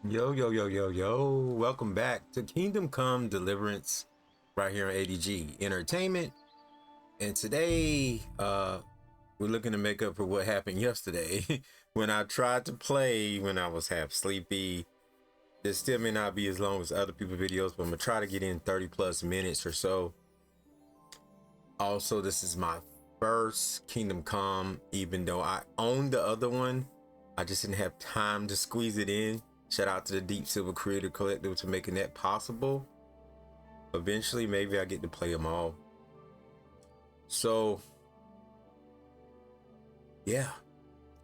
Yo, yo, yo, yo, yo. Welcome back to Kingdom Come Deliverance right here on ADG Entertainment. And today, we're looking to make up for what happened yesterday when I tried to play when I was half sleepy. This still may not be as long as other people's videos, but I'm gonna try to get in 30 plus minutes or so. Also, this is my first Kingdom Come, even though I own the other one. I just didn't have time to squeeze it in. Shout out to the Deep Silver Creator Collective for making that possible. Eventually, maybe I get to play them all. So, yeah.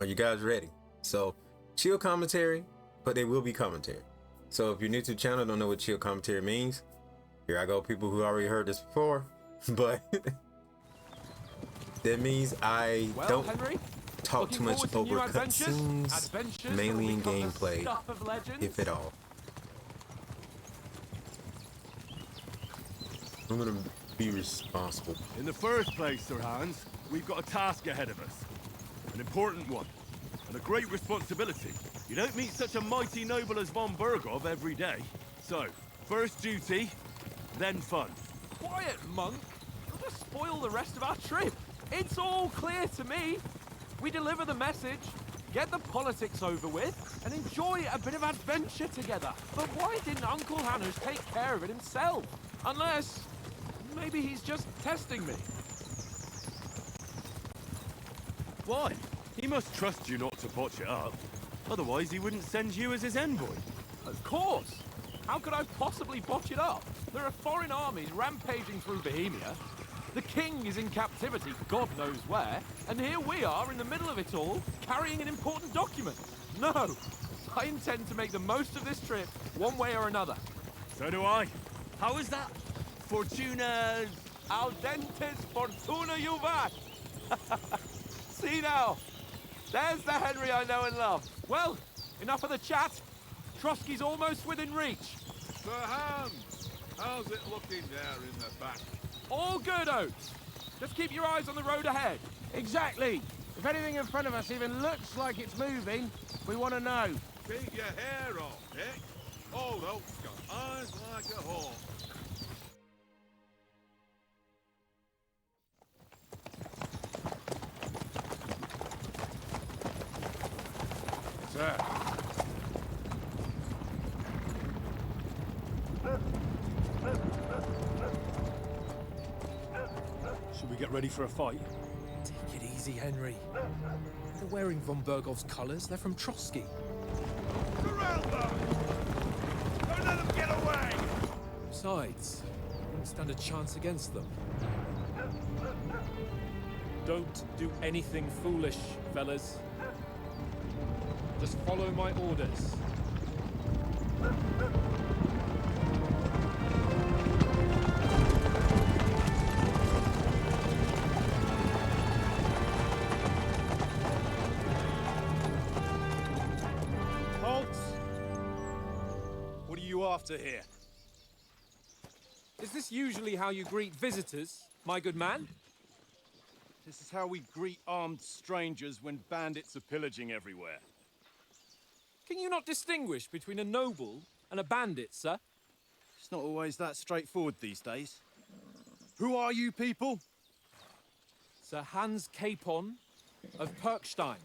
Are you guys ready? So, chill commentary, but they will be commentary. So, if you're new to the channel, don't know what chill commentary means, here I go, people who already heard this before. But that means I don't talk too much over cutscenes, mainly in gameplay, if at all. I'm gonna be responsible. In the first place, Sir Hans, we've got a task ahead of us. An important one, and a great responsibility. You don't meet such a mighty noble as von Bergov every day. So, first duty, then fun. Quiet, monk! You'll just spoil the rest of our trip. It's all clear to me. We deliver the message, get the politics over with, and enjoy a bit of adventure together. But why didn't Uncle Hanush take care of it himself? Unless, maybe he's just testing me. Why? He must trust you not to botch it up. Otherwise, he wouldn't send you as his envoy. Of course! How could I possibly botch it up? There are foreign armies rampaging through Bohemia. The king is in captivity, God knows where, and here we are in the middle of it all, carrying an important document. No! I intend to make the most of this trip, one way or another. So do I. How is that? Fortuna's... Al dentes fortuna juvat! See now! There's the Henry I know and love. Well, enough of the chat. Trosky's almost within reach. Sir Hans, how's it looking there in the back? All good, Oates. Just keep your eyes on the road ahead. Exactly. If anything in front of us even looks like it's moving, we want to know. Keep your hair on, Dick. Old Oak's got eyes like a hawk. Sir. Should we get ready for a fight? Take it easy, Henry. They're wearing von Bergov's colours. They're from Trosky. Surround them! Don't let them get away! Besides, you won't stand a chance against them. Don't do anything foolish, fellas. Just follow my orders. What are you after here? Is this usually how you greet visitors, my good man? This is how we greet armed strangers when bandits are pillaging everywhere. Can you not distinguish between a noble and a bandit, sir? It's not always that straightforward these days. Who are you people? Sir Hans Capon of Perkstein.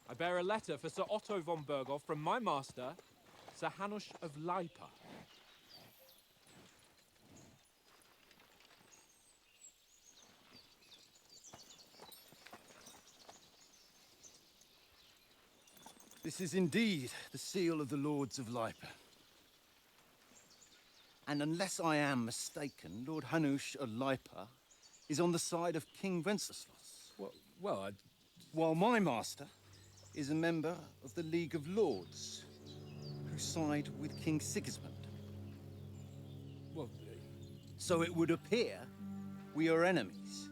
I bear a letter for Sir Otto von Bergov from my master, Sir Hanush of Lipa. This is indeed the seal of the Lords of Lipa. And unless I am mistaken, Lord Hanush of Lipa is on the side of King Wenceslas. Well, While my master is a member of the League of Lords, who side with King Sigismund. well, So it would appear we are enemies.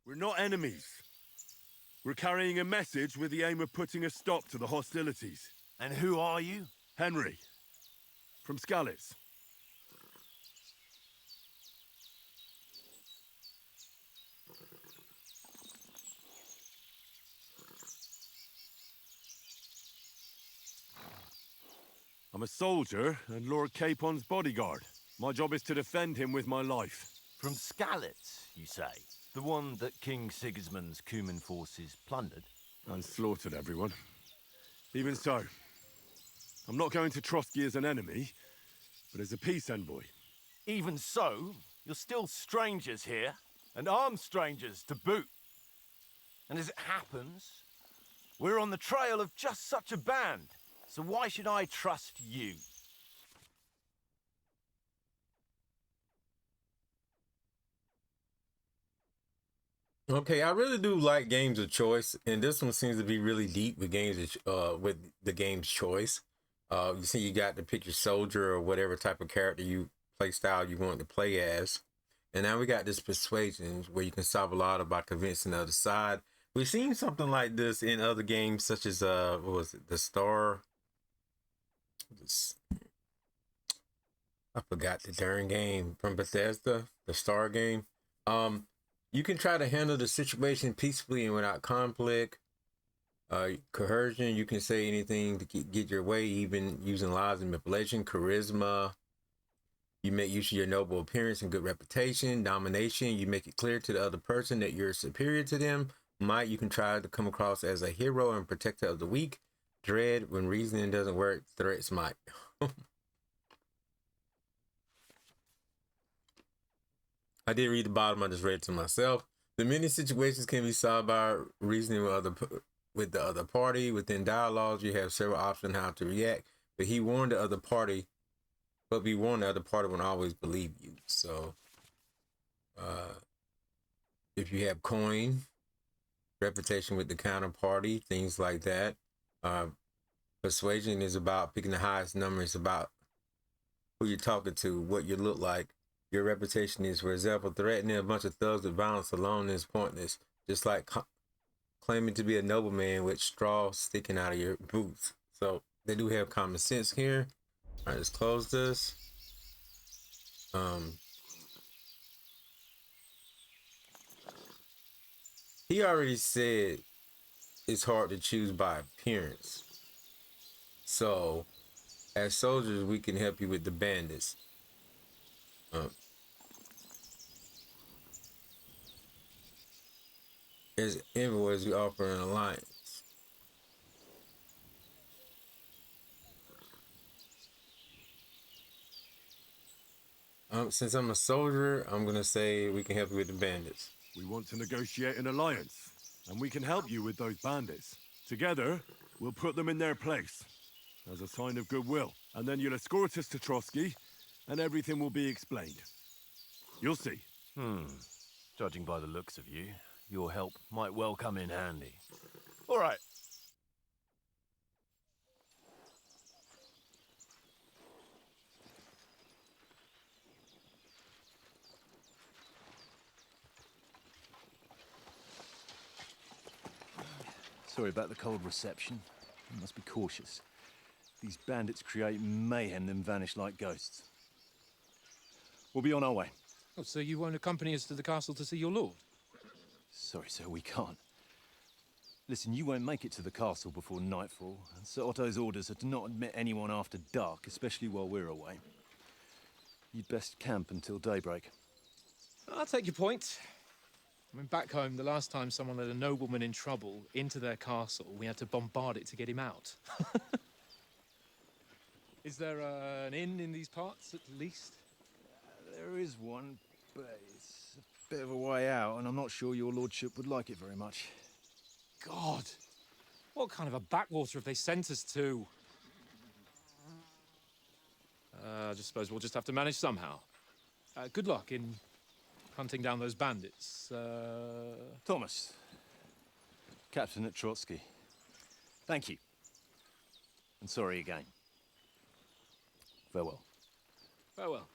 We're not enemies. We're carrying a message with the aim of putting a stop to the hostilities. And who are you? Henry, from Skalitz. I'm a soldier and Lord Capon's bodyguard. My job is to defend him with my life. From Skalitz, you say? The one that King Sigismund's Cuman forces plundered? And slaughtered everyone. Even so, I'm not going to Trosky as an enemy, but as a peace envoy. Even so, you're still strangers here, and armed strangers to boot. And as it happens, we're on the trail of just such a band. So why should I trust you? Okay, I really do like games of choice, and this one seems to be really deep with games of, with the game's choice. You see, you got to pick your soldier or whatever type of character you play style you want to play as, and now we got this persuasion where you can solve a lot by convincing the other side. We've seen something like this in other games, such as what was it, I forgot the darn game from Bethesda, the Star game. You can try to handle the situation peacefully and without conflict. Coercion, you can say anything to get your way, even using lies and manipulation. Charisma, you make use of your noble appearance and good reputation. Domination, you make it clear to the other person that you're superior to them. Might, you can try to come across as a hero and protector of the weak. Dread, when reasoning doesn't work, threats might. I did read the bottom. I just read it to myself. The many situations can be solved by reasoning with the other party. Within dialogues, you have several options how to react. But be warned, the other party won't always believe you. So, if you have coin, reputation with the counterparty, things like that. Persuasion is about picking the highest number. It's about who you're talking to, what you look like. Your reputation is, for example, threatening a bunch of thugs with violence alone is pointless. Just like claiming to be a nobleman with straw sticking out of your boots. So they do have common sense here. All right, let's close this. He already said it's hard to choose by appearance. So, as soldiers, we can help you with the bandits. As envoys, we offer an alliance. Since I'm a soldier, I'm gonna say we can help you with the bandits. We want to negotiate an alliance, and we can help you with those bandits. Together, we'll put them in their place, as a sign of goodwill. And then you'll escort us to Trosky, and everything will be explained. You'll see. Judging by the looks of you, your help might well come in handy. All right. Sorry about the cold reception. You must be cautious. These bandits create mayhem, then vanish like ghosts. We'll be on our way. Oh, so you won't accompany us to the castle to see your lord? Sorry, sir, we can't. Listen, you won't make it to the castle before nightfall, and Sir Otto's orders are to not admit anyone after dark, especially while we're away. You'd best camp until daybreak. I'll take your point. I mean, back home, the last time someone let a nobleman in trouble into their castle, we had to bombard it to get him out. Is there an inn in these parts, at least? There is one, but it's a bit of a way out, and I'm not sure your lordship would like it very much. God! What kind of a backwater have they sent us to? I just suppose we'll just have to manage somehow. Good luck in hunting down those bandits. Thomas, captain at Trosky. Thank you. And sorry again. Farewell. Farewell.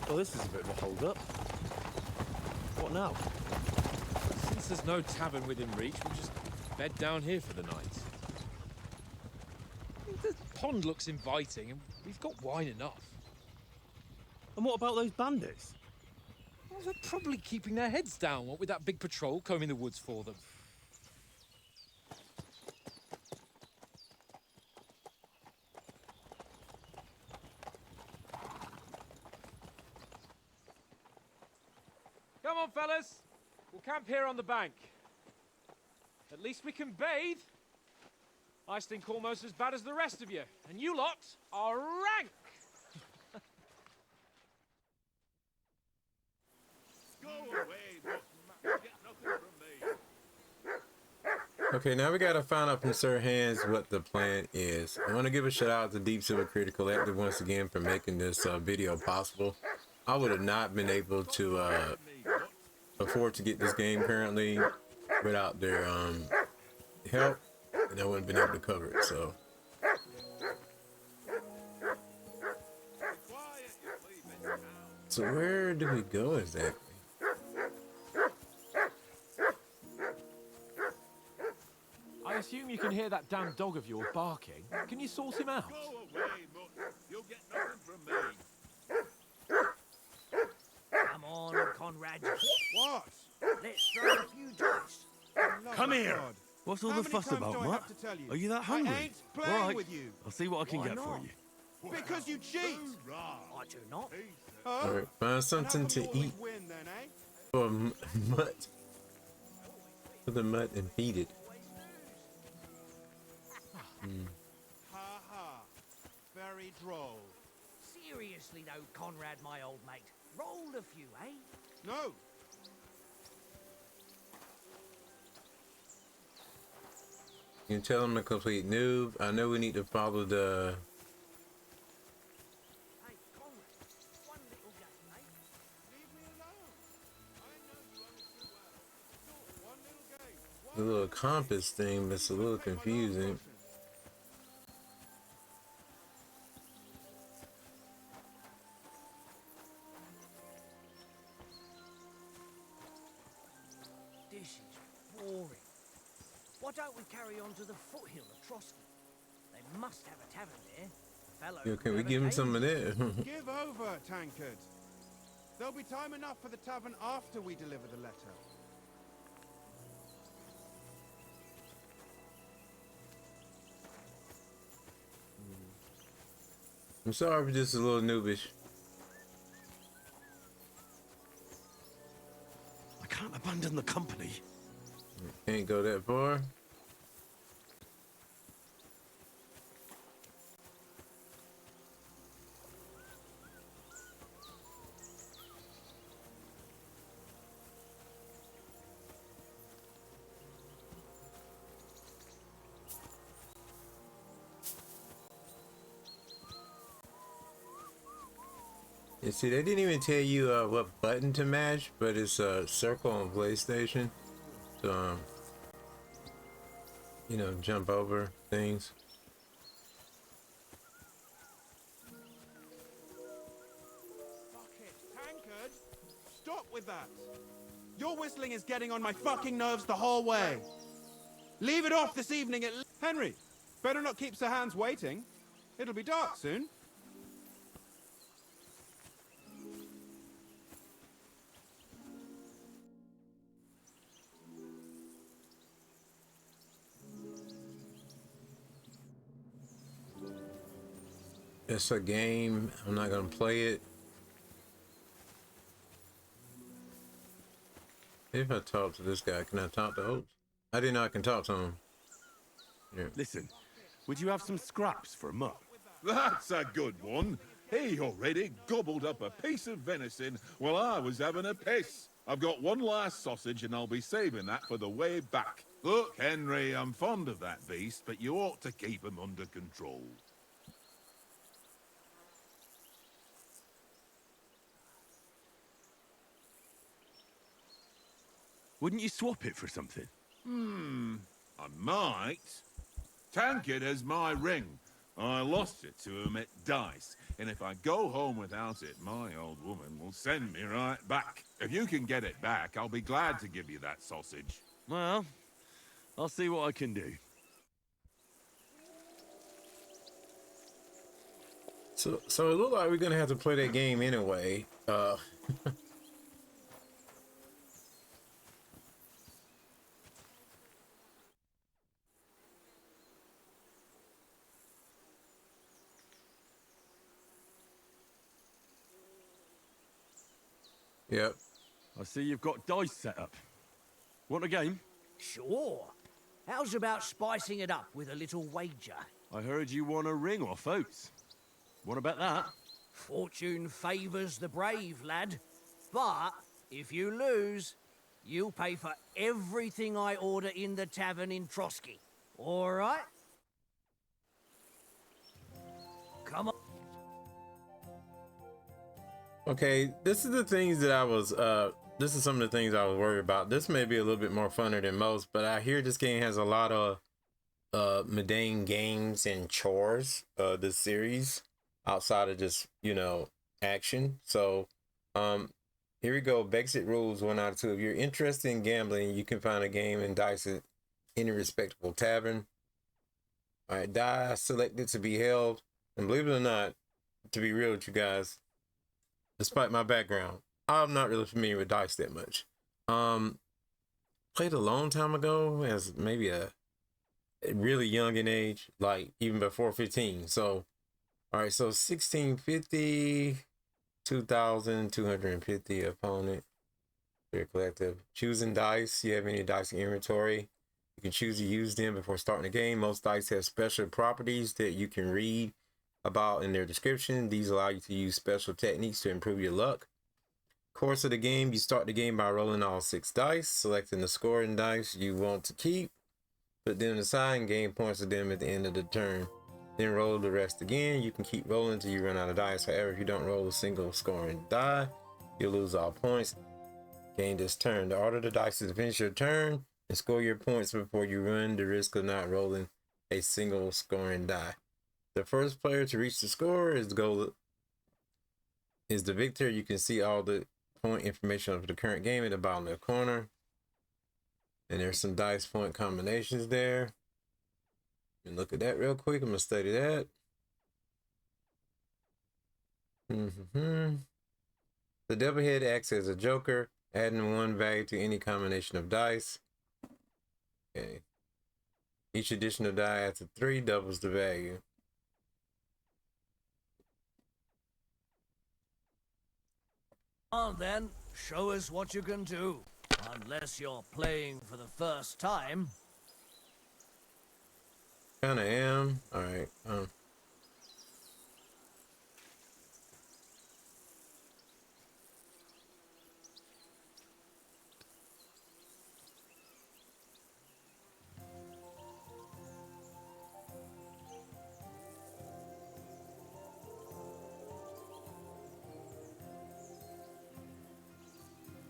Well, this is a bit of a hold-up. What now? Since there's no tavern within reach, we'll just bed down here for the night. I mean, the pond looks inviting, and we've got wine enough. And what about those bandits? Well, they're probably keeping their heads down, what with that big patrol combing the woods for them. Come on, fellas. We'll camp here on the bank. At least we can bathe. I stink almost as bad as the rest of you, and you lot are rank. Go away, Bookmarks. You get nothing from me. Okay, now we gotta find out from Sir Hans what the plan is. I want to give a shout out to Deep Silver Creative Collective once again for making this video possible. I would have not been able to afford to get this game currently without their help, and I wouldn't been able to cover it. So where do we go exactly? I assume you can hear that damn dog of yours barking. Can you sort him out? Go away, Mutt. You'll get nothing from me. Come on, Conrad. What? Let's throw a few dice. Come here! What's all the fuss about, Mutt? Are you that hungry? I ain't playing All right, with you. I'll see what I can Why get for not? you. Because you cheat. I do not. All right, find something to eat Win, then, eh? for Mutt. For the Mutt and feed it. Ha ha. Very droll. Seriously though, Conrad, my old mate. Roll a few, eh? No. You can tell him a complete noob. I know we need to follow the. Hey, Conrad, one little game, mate. Leave me alone. I know you only too well. One little game. The little compass thing, but it's a little confusing. This is boring. Why don't we carry on to the foothill of Trosky? They must have a tavern there. Fellow Yo, can we never give him came. some of that? Give over, tankard. There'll be time enough for the tavern after we deliver the letter. I'm sorry if this is a little noobish. I can't abandon the company. Can't go that far. You see, they didn't even tell you what button to mash, but it's circle on PlayStation. So, you know, jump over things. Fuck it, tankard. Stop with that. Your whistling is getting on my fucking nerves the whole way. Leave it off this evening at Henry, better not keep Sir Hans waiting. It'll be dark soon. It's a game. I'm not gonna play it. If I talk to this guy, can I talk to Oates? I didn't know I can talk to him. Yeah. Listen, would you have some scraps for a Mutt? That's a good one. He already gobbled up a piece of venison while I was having a piss. I've got one last sausage and I'll be saving that for the way back. Look, Henry, I'm fond of that beast, but you ought to keep him under control. Wouldn't you swap it for something? I might. Tankard has my ring, I lost it to him at dice, and if I go home without it, my old woman will send me right back. If you can get it back, I'll be glad to give you that sausage. Well, I'll see what I can do. So it looked like we're gonna have to play that game anyway. Yep. I see you've got dice set up. Want a game? Sure. How's about spicing it up with a little wager? I heard you won a ring off Oates. Want to bet that? Fortune favours the brave, lad. But if you lose, you'll pay for everything I order in the tavern in Trosky. All right? Come on. Okay, this is the things that I was this is some of the things I was worried about. This may be a little bit more funner than most, but I hear this game has a lot of mundane games and chores, this series, outside of just, you know, action. So here we go. Basic rules 1 out of 2. If you're interested in gambling, you can find a game and dice at any respectable tavern. All right, die selected to be held. And believe it or not, to be real with you guys, despite my background, I'm not really familiar with dice that much. Played a long time ago as maybe a really young in age, like even before 15. So, all right, so 1650, 2,250 opponent. Very collective. Choosing dice. You have any dice in inventory? You can choose to use them before starting the game. Most dice have special properties that you can read about in their description. These allow you to use special techniques to improve your luck. Course of the game, you start the game by rolling all 6 dice, selecting the scoring dice you want to keep, put them aside and gain points with them at the end of the turn. Then roll the rest again. You can keep rolling until you run out of dice. However, if you don't roll a single scoring die, you'll lose all points. Gain this turn. The order of the dice is to finish your turn and score your points before you run the risk of not rolling a single scoring die. The first player to reach the score is the victor. You can see all the point information of the current game at the bottom left corner. And there's some dice point combinations there. And look at that real quick. I'm going to study that. The double head acts as a joker, adding 1 value to any combination of dice. Okay. Each additional die after 3 doubles the value. On then, show us what you can do. Unless you're playing for the first time. Kinda am. Alright.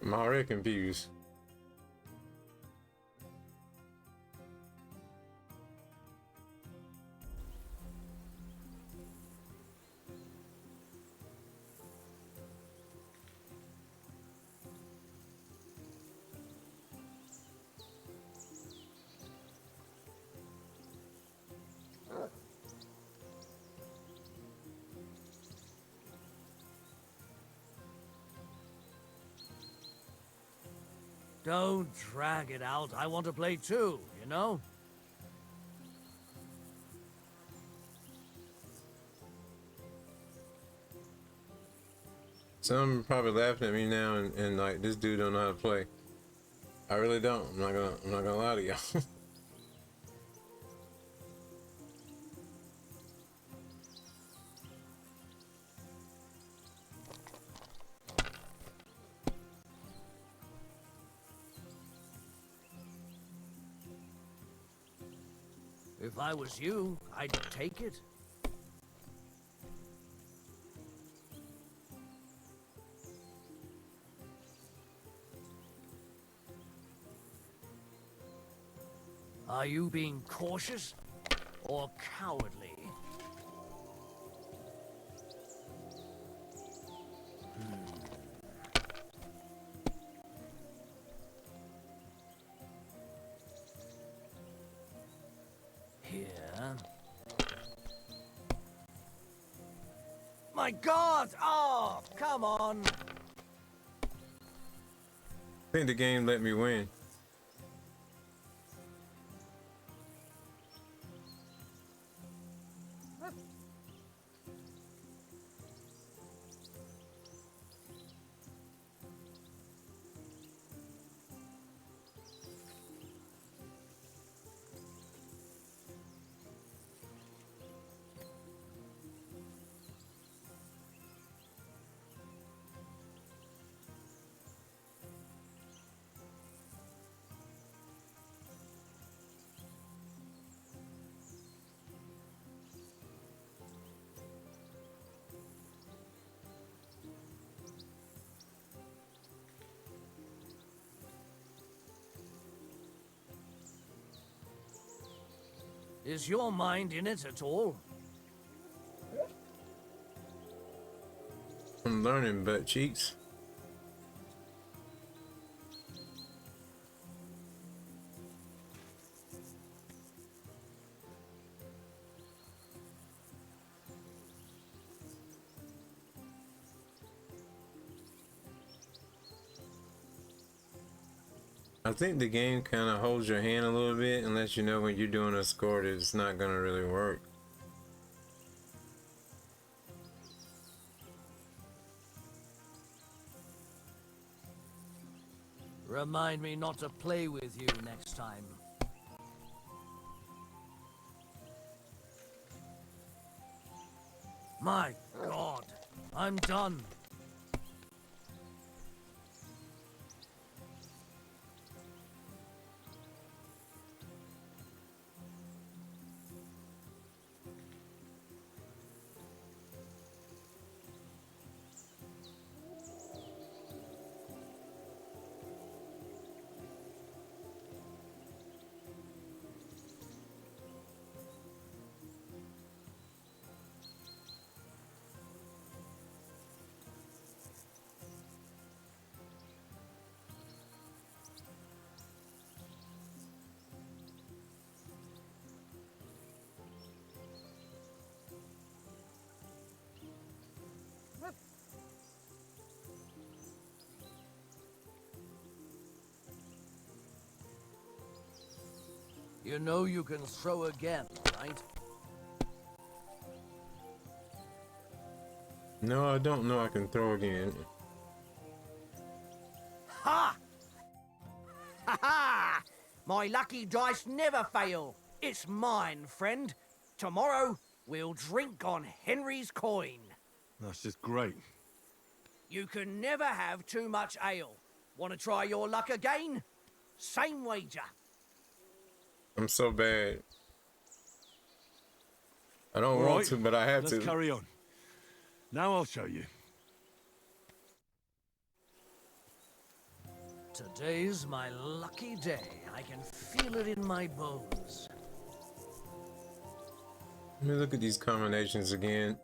I'm already confused. Don't drag it out. I want to play too, you know? Some probably laughing at me now and like, this dude don't know how to play. I really don't. I'm not gonna lie to y'all. If I was you, I'd take it. Are you being cautious or cowardly? my God! Oh, come on. I think the game let me win. Is your mind in it at all? I'm learning butt cheeks. I think the game kind of holds your hand a little bit and lets you know when you're doing a score that it's not going to really work. Remind me not to play with you next time. My God, I'm done. You know you can throw again, right? No, I don't know I can throw again. Ha! Ha ha! My lucky dice never fail. It's mine, friend. Tomorrow, we'll drink on Henry's coin. That's just great. You can never have too much ale. Want to try your luck again? Same wager. I'm so bad. I don't All want right, to, but I have let's to. carry on. Now I'll show you. Today's my lucky day. I can feel it in my bones. Let me look at these combinations again.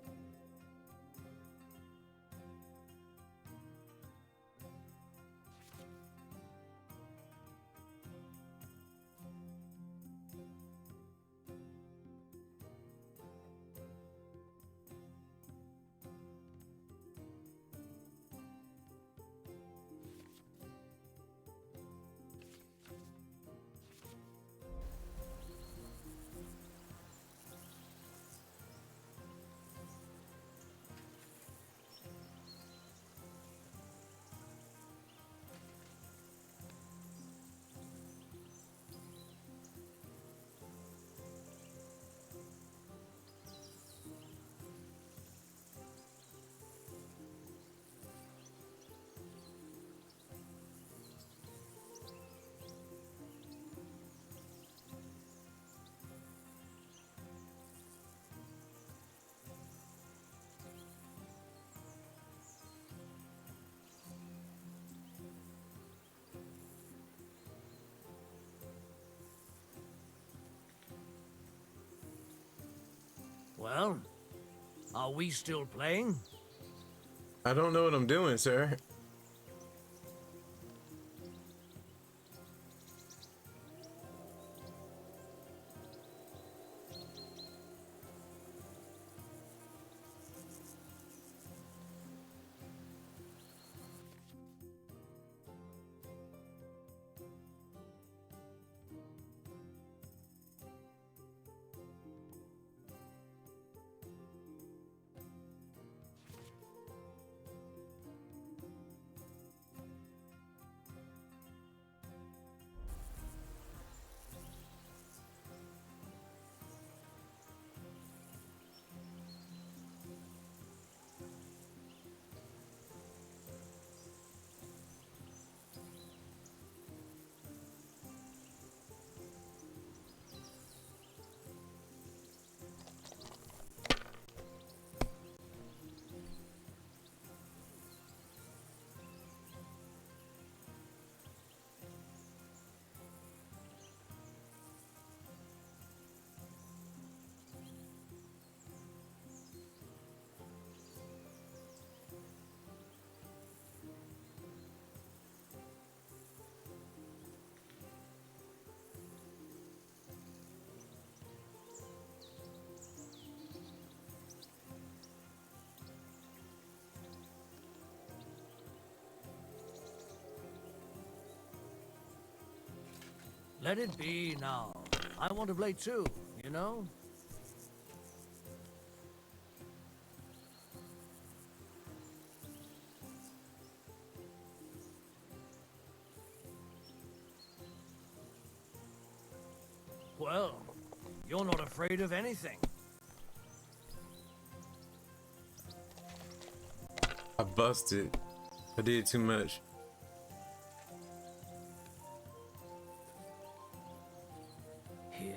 Well, are we still playing? I don't know what I'm doing, sir. Let it be now. I want to play too, you know? Well, you're not afraid of anything. I busted. I did too much. Here.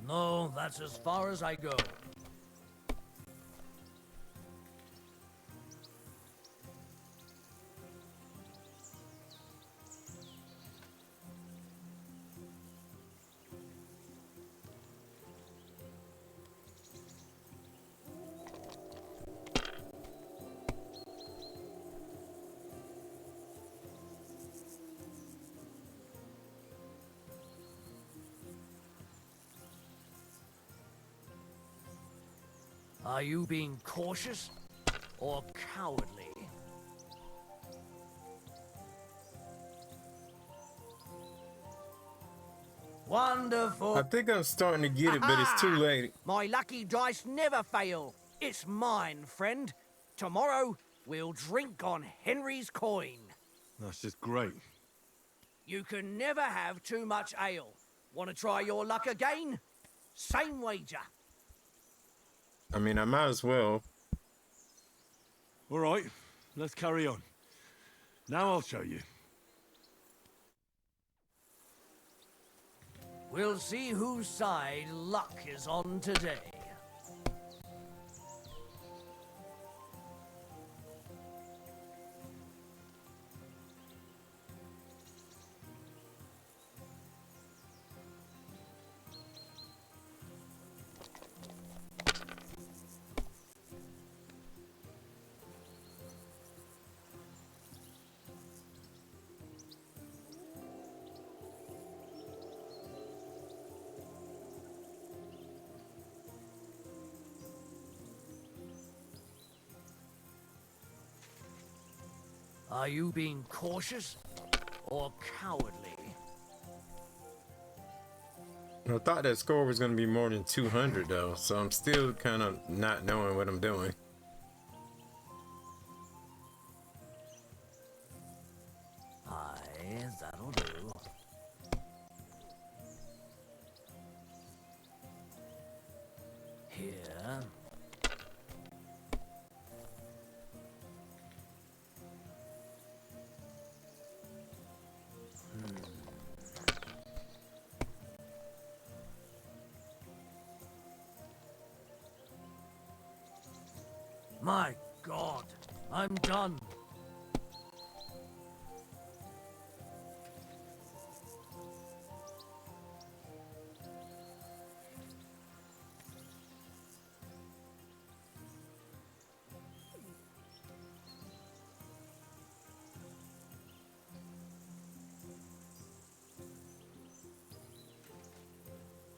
No, that's as far as I go. Are you being cautious or cowardly? Wonderful. I think I'm starting to get it, but it's too late. My lucky dice never fail. It's mine, friend. Tomorrow, we'll drink on Henry's coin. That's just great. You can never have too much ale. Want to try your luck again? Same wager. I mean, I might as well. All right, let's carry on. Now I'll show you. We'll see whose side luck is on today. Are you being cautious or cowardly? I thought that score was going to be more than 200 though, so I'm still kind of not knowing what I'm doing. Aye, that'll do. Here. My God, I'm done.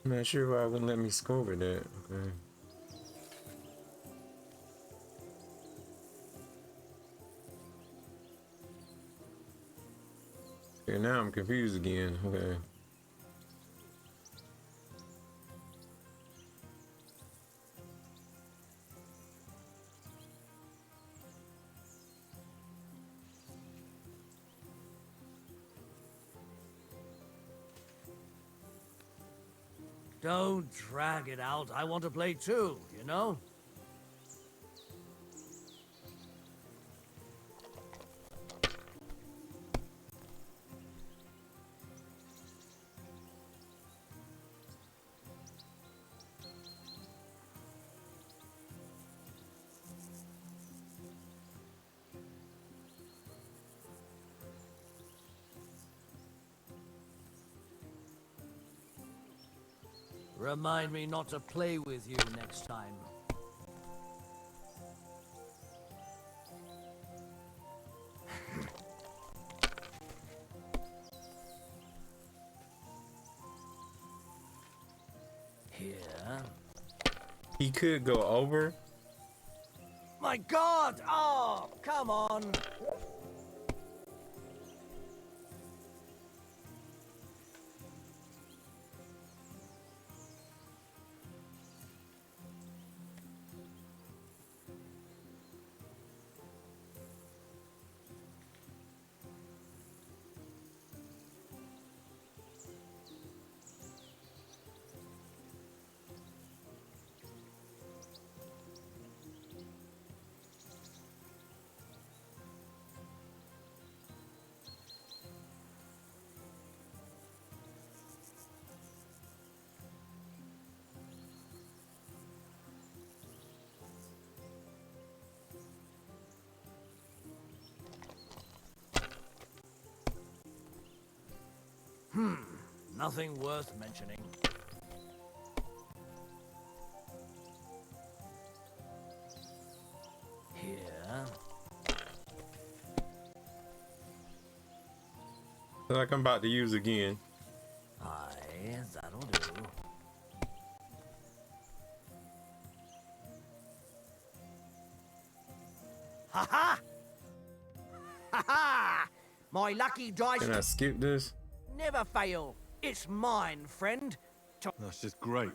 I'm not sure why it wouldn't let me score with that. Okay. Okay, now I'm confused again. Okay. Don't drag it out. I want to play too, you know? Remind me not to play with you next time. He could go over. My God! Oh, come on! Nothing worth mentioning. Here. Like I'm about to use again. Aye, that'll do. Ha ha! Ha ha! My lucky dice Can I skip this? never fail. It's mine, friend. That's just great.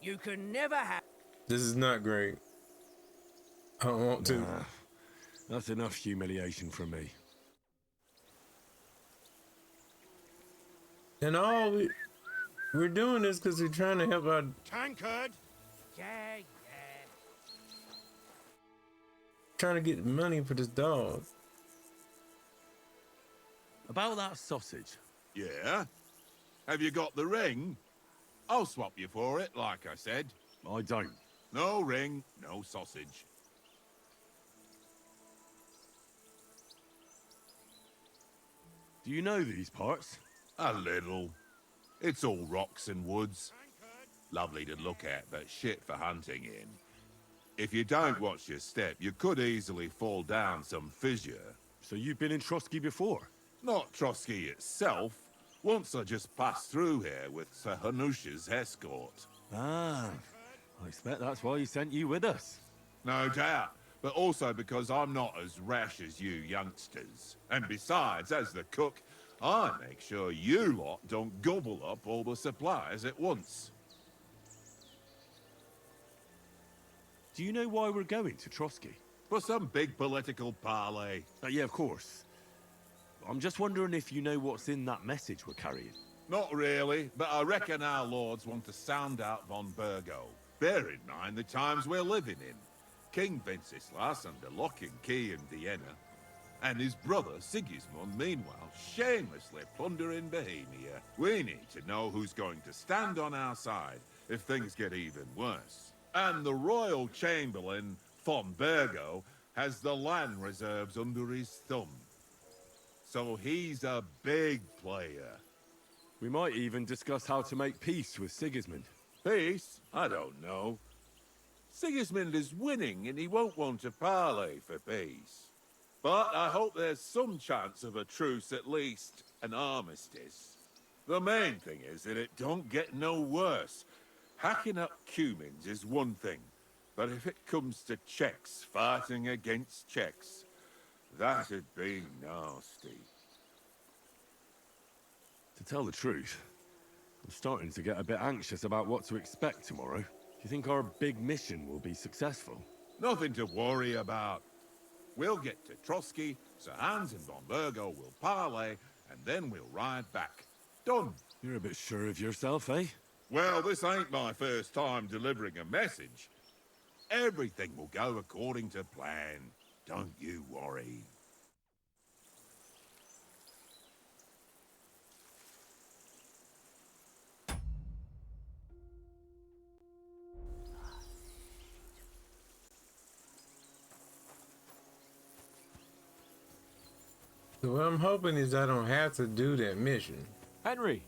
You can never have. This is not great. I don't want to. Nah, that's enough humiliation from me. And we're doing this because we're trying to help our. Tankard! Yeah. Trying to get money for this dog. About that sausage. Yeah? Have you got the ring? I'll swap you for it, like I said. I don't. No ring, no sausage. Do you know these parts? A little. It's all rocks and woods. Lovely to look at, but shit for hunting in. If you don't watch your step, you could easily fall down some fissure. So you've been in Trosky before? Not Trosky itself. Once I just passed through here with Sir Hanusha's escort. Ah, I expect that's why he sent you with us. No doubt, but also because I'm not as rash as you youngsters. And besides, as the cook, I make sure you lot don't gobble up all the supplies at once. Do you know why we're going to Trosky? For some big political parley. Yeah, of course. I'm just wondering if you know what's in that message we're carrying. Not really, but I reckon our lords want to sound out von Burgo. Bear in mind the times we're living in. King Wenceslas under lock and key in Vienna, and his brother Sigismund, meanwhile, shamelessly plundering Bohemia. We need to know who's going to stand on our side if things get even worse. And the royal chamberlain, von Burgo, has the land reserves under his thumb. So he's a big player. We might even discuss how to make peace with Sigismund. Peace? I don't know. Sigismund is winning and he won't want to parley for peace. But I hope there's some chance of a truce, at least an armistice. The main thing is that it don't get no worse. Hacking up Cumans is one thing, but if it comes to Czechs fighting against Czechs, that'd be nasty. To tell the truth, I'm starting to get a bit anxious about what to expect tomorrow. Do you think our big mission will be successful? Nothing to worry about. We'll get to Trosky, Sir Hans and von Burgo will parley, and then we'll ride back. Done. You're a bit sure of yourself, eh? Well, this ain't my first time delivering a message. Everything will go according to plan. Don't you worry. So what I'm hoping is I don't have to do that mission. Henry!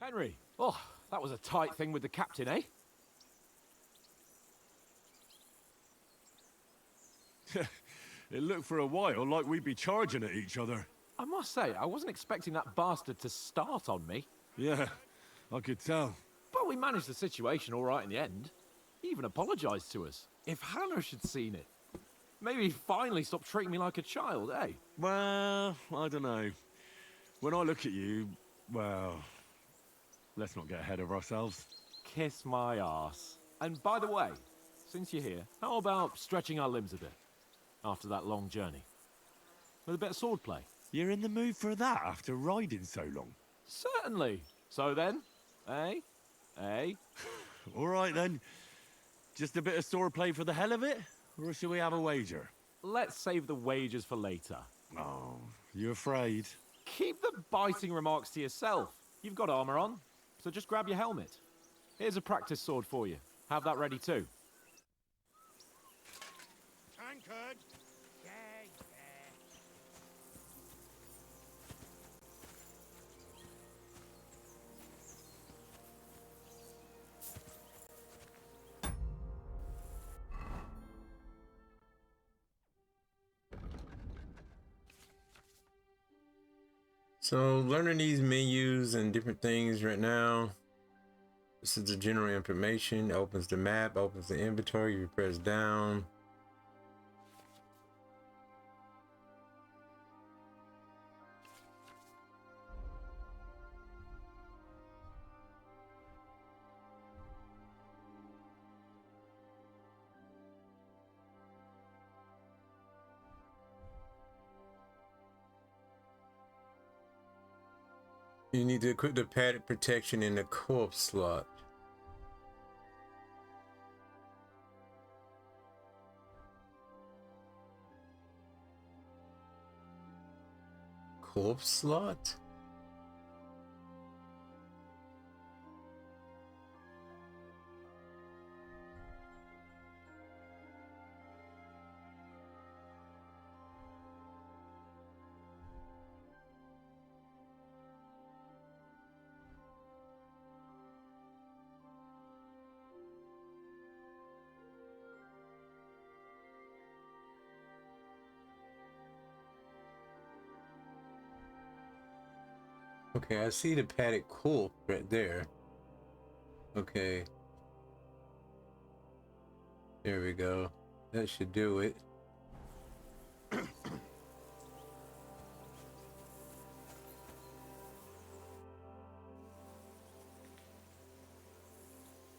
Henry! Oh, that was a tight thing with the captain, eh? It looked for a while like we'd be charging at each other. I must say, I wasn't expecting that bastard to start on me. Yeah, I could tell. But we managed the situation all right in the end. He even apologized to us. If Hannah had seen it, maybe he'd finally stop treating me like a child, eh? Well, I don't know. When I look at you, well, let's not get ahead of ourselves. Kiss my arse. And by the way, since you're here, how about stretching our limbs a bit after that long journey? With a bit of swordplay. You're in the mood for that after riding so long? Certainly. So then, eh? Eh? All right then. Just a bit of swordplay for the hell of it? Or should we have a wager? Let's save the wagers for later. Oh, you afraid? Keep the biting remarks to yourself. You've got armor on, so just grab your helmet. Here's a practice sword for you. Have that ready too. Tankard. Yeah. So learning these menus and different things right now. This is the general information. Opens the map, opens the inventory. You press down. You need to equip the padded protection in the corpse slot. Corpse slot? Okay, I see the padded corpse right there. Okay. There we go. That should do it.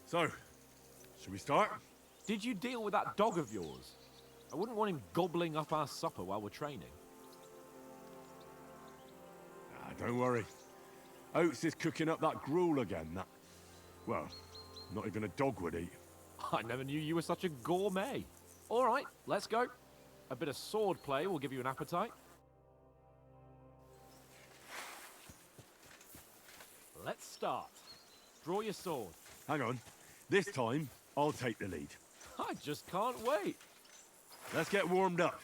So, should we start? Did you deal with that dog of yours? I wouldn't want him gobbling up our supper while we're training. Don't worry. Oates is cooking up that gruel again. That, well, not even a dog would eat. I never knew you were such a gourmet. All right, let's go. A bit of sword play will give you an appetite. Let's start. Draw your sword. Hang on. This time, I'll take the lead. I just can't wait. Let's get warmed up.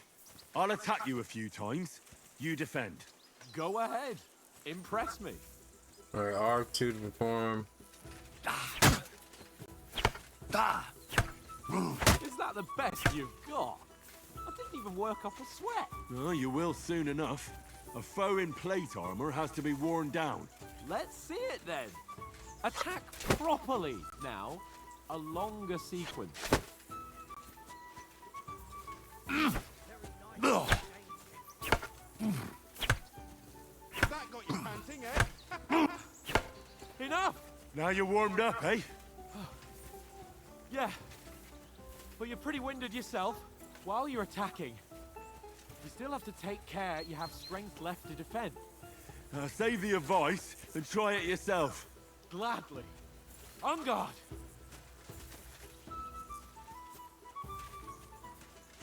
I'll attack you a few times. You defend. Go ahead. Impress me. All right, R2 to perform. Is that the best you've got? I didn't even work up a sweat. Oh, you will soon enough. A foe in plate armor has to be worn down. Let's see it then. Attack properly. Now, a longer sequence. That got you panting, eh? Enough! Now you're warmed up, eh? Yeah. But you're pretty winded yourself. While you're attacking, you still have to take care you have strength left to defend. Save the advice and try it yourself. Gladly. On guard.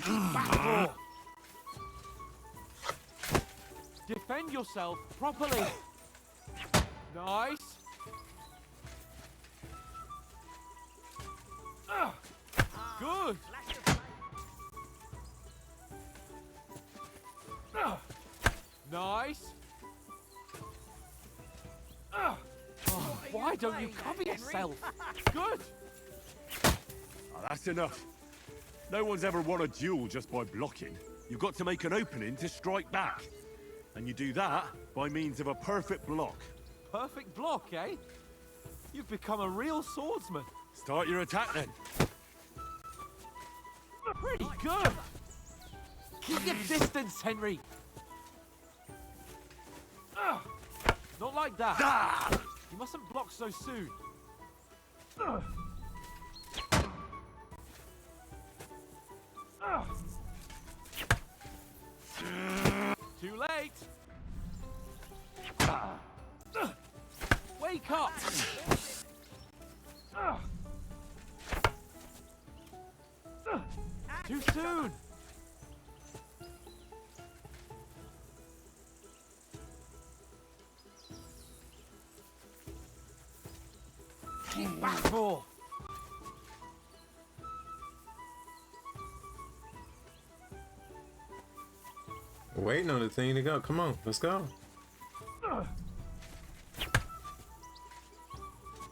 Back door. Defend yourself properly. Nice. Good. Nice. Oh, why don't you cover yourself? Good. Oh, that's enough. No one's ever won a duel just by blocking. You've got to make an opening to strike back. And you do that by means of a perfect block. Perfect block, eh? You've become a real swordsman. Start your attack then. Pretty good. Keep your distance, Henry. Not like that. You mustn't block so soon. Too late. Wake up. Too soon. Keep back more. Waiting on the thing to go. Come on, let's go.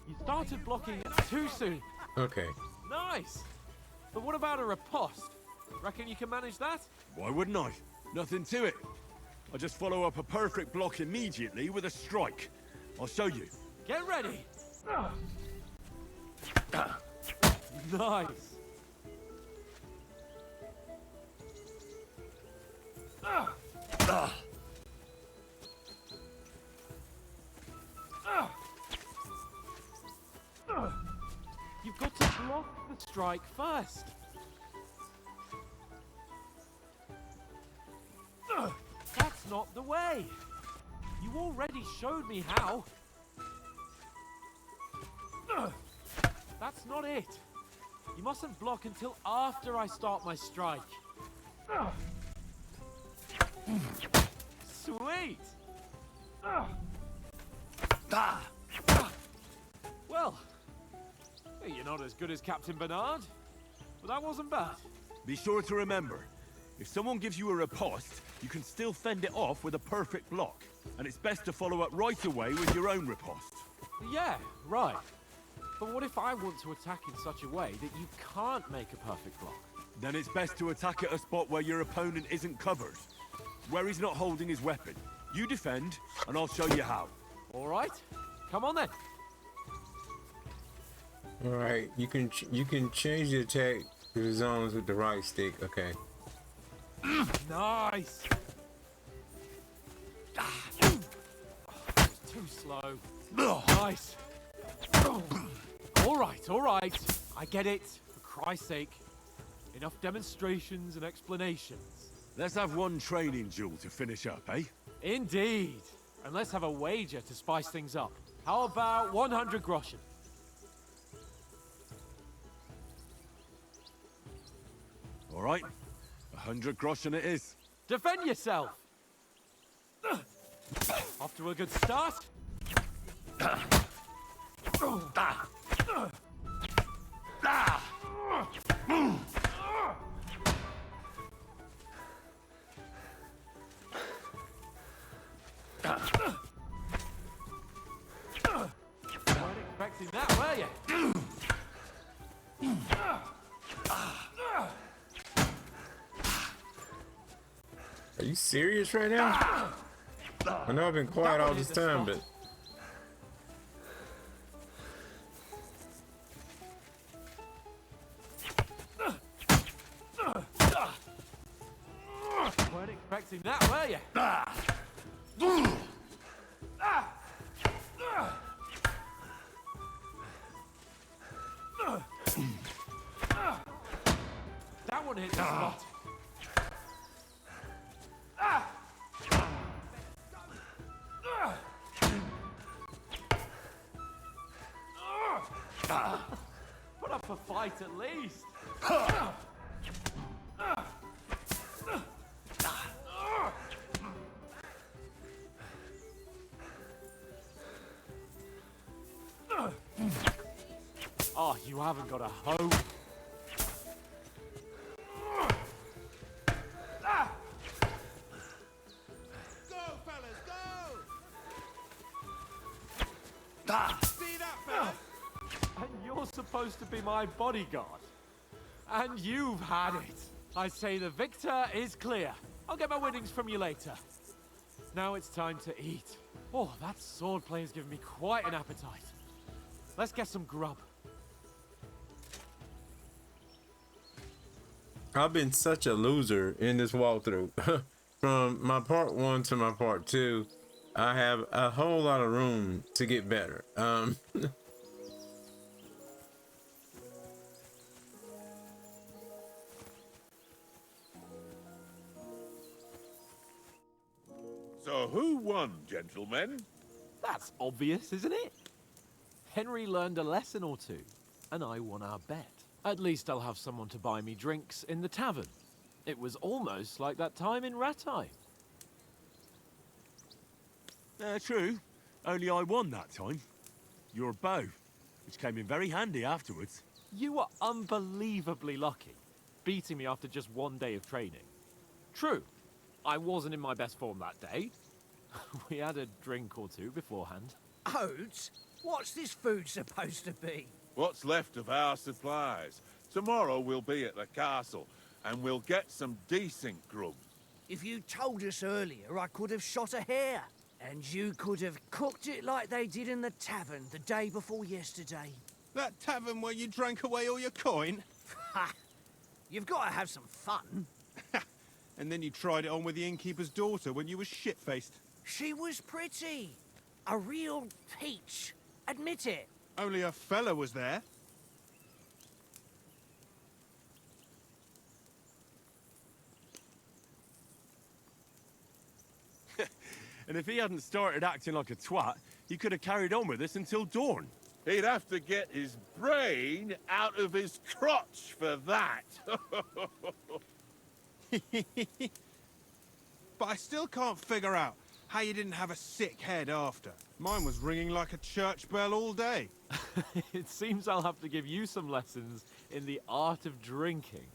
You started blocking too soon. Okay. Nice. But what about a riposte? Reckon you can manage that? Why wouldn't I? Nothing to it. I just follow up a perfect block immediately with a strike. I'll show you. Get ready. Nice. You've got to block the strike first. That's not the way. You already showed me how. That's not it. You mustn't block until after I start my strike. Sweet. Well, you're not as good as Captain Bernard, but that wasn't bad. Be sure to remember, if someone gives you a riposte, you can still fend it off with a perfect block. And it's best to follow up right away with your own riposte. Yeah, right. But what if I want to attack in such a way that you can't make a perfect block? Then it's best to attack at a spot where your opponent isn't covered. Where he's not holding his weapon. You defend, and I'll show you how. All right. Come on then. All right. You can change the attack to the zones with the right stick. Okay. Nice. Too slow. Nice. All right. I get it. For Christ's sake. Enough demonstrations and explanations. Let's have one training duel to finish up, eh? Indeed. And let's have a wager to spice things up. How about 100 groschen? All right. 100 groschen it is. Defend yourself. Off to a good start. Weren't expecting that, were you? Are you serious right now? I know I've been quiet all this time, but Weren't expecting that, were you? That one hit the spot. Put up a fight at least. Oh, you haven't got a hope. Go, fellas, go! See that, fella? And you're supposed to be my bodyguard. And you've had it. I say the victor is clear. I'll get my winnings from you later. Now it's time to eat. Oh, that swordplay has given me quite an appetite. Let's get some grub. I've been such a loser in this walkthrough. From my part 1 to my part 2, I have a whole lot of room to get better. So who won, gentlemen? That's obvious, isn't it? Henry learned a lesson or two, and I won our bet. At least I'll have someone to buy me drinks in the tavern. It was almost like that time in Rattay. True. Only I won that time. Your bow, which came in very handy afterwards. You were unbelievably lucky, beating me after just 1 day of training. True, I wasn't in my best form that day. We had a drink or two beforehand. Oats? What's this food supposed to be? What's left of our supplies. Tomorrow we'll be at the castle, and we'll get some decent grub. If you told us earlier, I could have shot a hare. And you could have cooked it like they did in the tavern the day before yesterday. That tavern where you drank away all your coin? Ha! You've got to have some fun. And then you tried it on with the innkeeper's daughter when you were shit-faced. She was pretty. A real peach. Admit it. Only a fella was there. And if he hadn't started acting like a twat, he could have carried on with us until dawn. He'd have to get his brain out of his crotch for that. But I still can't figure out how you didn't have a sick head after. Mine was ringing like a church bell all day. It seems I'll have to give you some lessons in the art of drinking.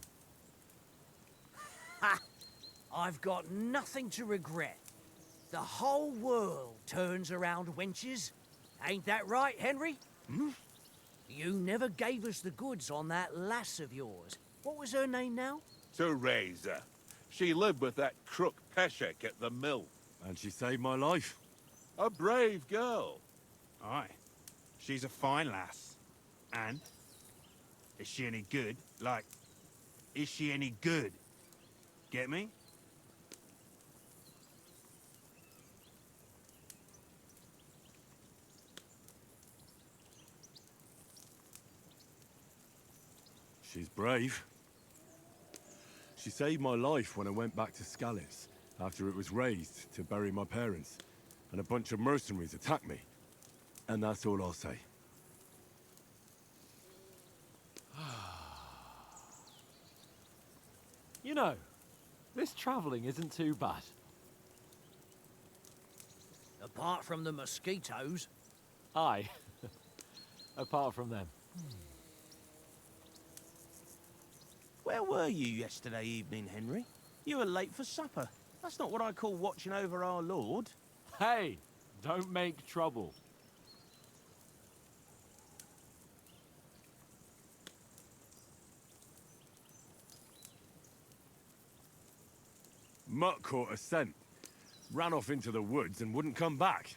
Ha! I've got nothing to regret. The whole world turns around wenches. Ain't that right, Henry? Hmm? You never gave us the goods on that lass of yours. What was her name now? Teresa. She lived with that crook Peshek at the mill. And she saved my life. A brave girl. Aye. She's a fine lass. And? Is she any good? Like, is she any good? Get me? She's brave. She saved my life when I went back to Scallis after it was razed to bury my parents, and a bunch of mercenaries attacked me. And that's all I'll say. You know, this travelling isn't too bad. Apart from the mosquitoes. Aye. Apart from them. Where were you yesterday evening, Henry? You were late for supper. That's not what I call watching over our Lord. Hey, don't make trouble. Mutt caught a scent, ran off into the woods and wouldn't come back.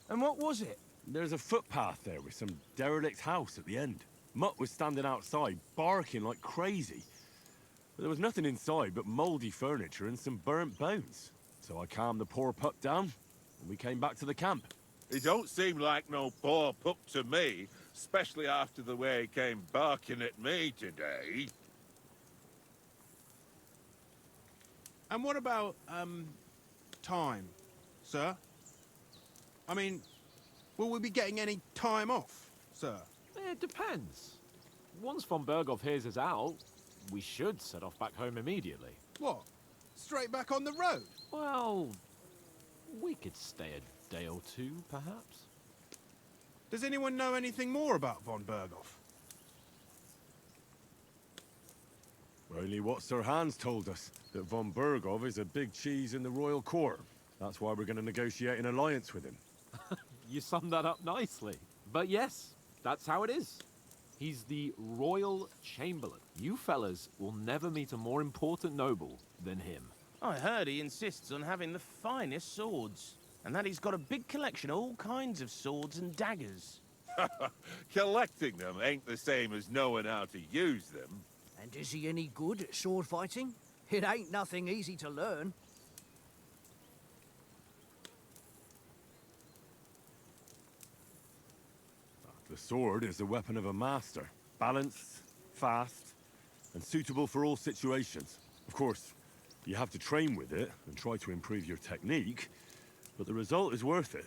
And what was it? There's a footpath there with some derelict house at the end. Mutt was standing outside, barking like crazy. But there was nothing inside but mouldy furniture and some burnt bones. So I calmed the poor pup down, and we came back to the camp. He don't seem like no poor pup to me, especially after the way he came barking at me today. And what about, time, sir? I mean, will we be getting any time off, sir? It depends. Once von Berghoff hears us out, we should set off back home immediately. What? Straight back on the road? Well, we could stay a day or two, perhaps. Does anyone know anything more about von Berghoff? Only what Sir Hans told us, that von Berghoff is a big cheese in the royal court. That's why we're going to negotiate an alliance with him. You summed that up nicely. But yes, that's how it is. He's the Royal Chamberlain. You fellas will never meet a more important noble than him. I heard he insists on having the finest swords, and that he's got a big collection of all kinds of swords and daggers. Collecting them ain't the same as knowing how to use them. And is he any good at sword fighting? It ain't nothing easy to learn. The sword is the weapon of a master. Balanced, fast, and suitable for all situations. Of course, you have to train with it and try to improve your technique, but the result is worth it.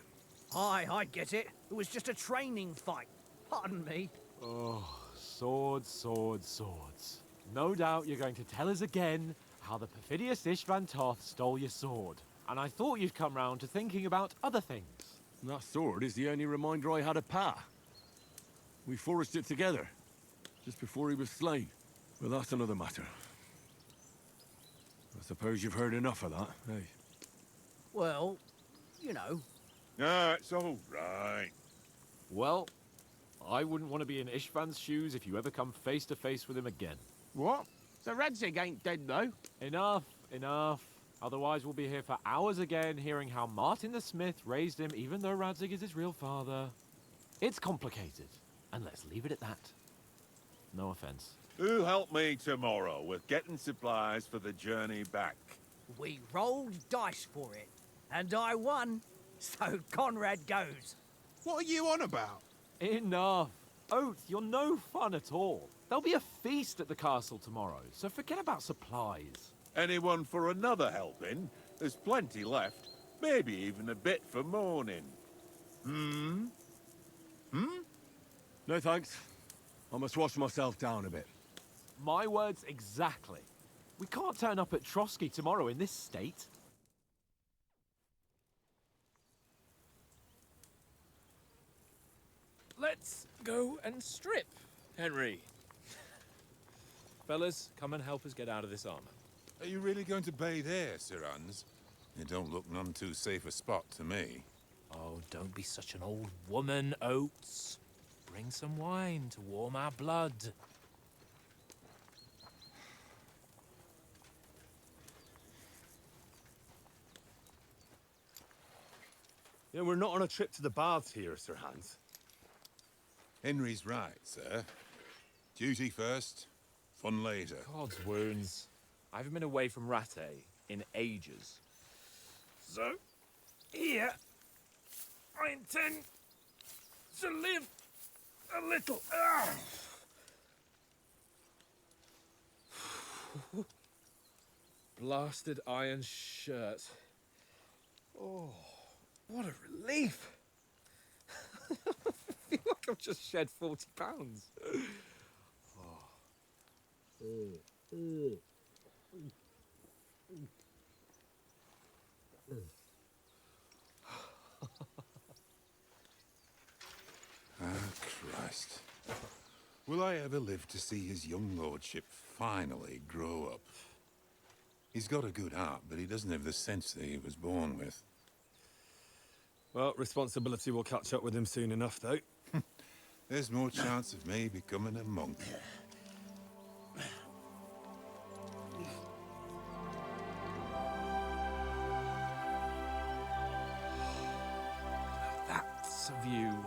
Aye, I get it. It was just a training fight. Pardon me. Oh, swords, swords, swords. No doubt you're going to tell us again how the perfidious Ishvan Toth stole your sword. And I thought you'd come round to thinking about other things. And that sword is the only reminder I had of Pa. We forged it together, just before he was slain. But that's another matter. I suppose you've heard enough of that, eh? Well, you know. Ah, it's all right. Well, I wouldn't want to be in Ishvan's shoes if you ever come face to face with him again. What? So Radzig ain't dead, though? Enough, enough. Otherwise we'll be here for hours again hearing how Martin the Smith raised him even though Radzig is his real father. It's complicated, and let's leave it at that. No offense. Who'll help me tomorrow with getting supplies for the journey back? We rolled dice for it, and I won, so Conrad goes. What are you on about? Enough. Oath, you're no fun at all. There'll be a feast at the castle tomorrow, so forget about supplies. Anyone for another helping? There's plenty left. Maybe even a bit for morning. No thanks. I must wash myself down a bit. My words exactly. We can't turn up at Trosky tomorrow in this state. Let's go and strip, Henry. Fellas, come and help us get out of this armor. Are you really going to bathe here, Sir Hans? It don't look none too safe a spot to me. Oh, don't be such an old woman, Oates. Bring some wine to warm our blood. You know, we're not on a trip to the baths here, Sir Hans. Henry's right, sir. Duty first, fun later. God's wounds. I haven't been away from Rattay in ages. So, here, I intend to live a little. Blasted iron shirt. Oh, what a relief. I feel like I've just shed 40 pounds. Christ. Will I ever live to see his young lordship finally grow up? He's got a good heart, but he doesn't have the sense that he was born with. Well, responsibility will catch up with him soon enough, though. There's more chance of me becoming a monk. That's a view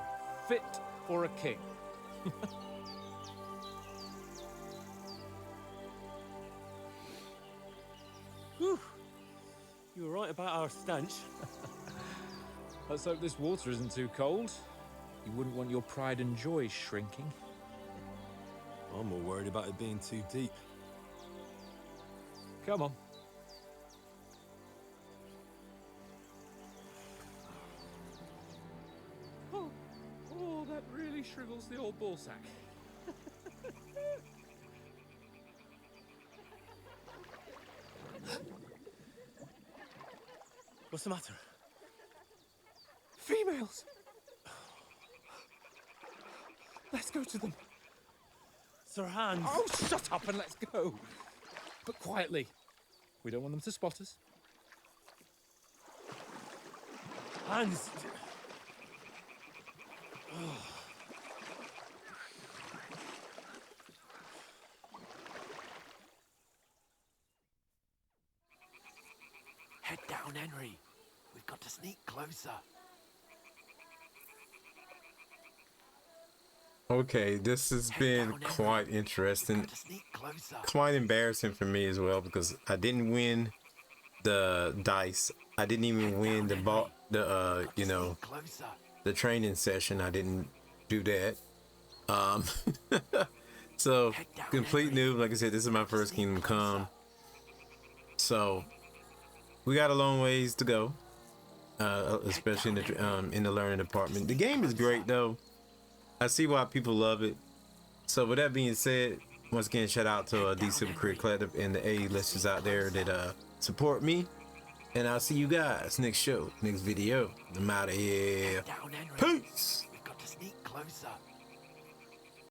fit for a king. Whew. You were right about our stench. Let's hope this water isn't too cold. You wouldn't want your pride and joy shrinking. I'm more worried about it being too deep. Come on. Oh, that really shrivels the old ball sack. What's the matter? Females! Let's go to them. Sir Hans! Oh, shut up and let's go. But quietly. We don't want them to spot us. Hans! Head down, Henry. We've got to sneak closer. Okay, this has been quite interesting, quite embarrassing for me as well, because I didn't win the dice. I didn't even win the you know, the training session. I didn't do that. So complete noob. Like I said, this is my first Kingdom Come, so we got a long ways to go, especially in the learning department. The game is great though. I see why people love it. So with that being said, once again, shout out to D Super Career Collective and the A-listers out there that support me. And I'll see you guys next show, next video. I'm out of here. Peace. We've got to sneak closer.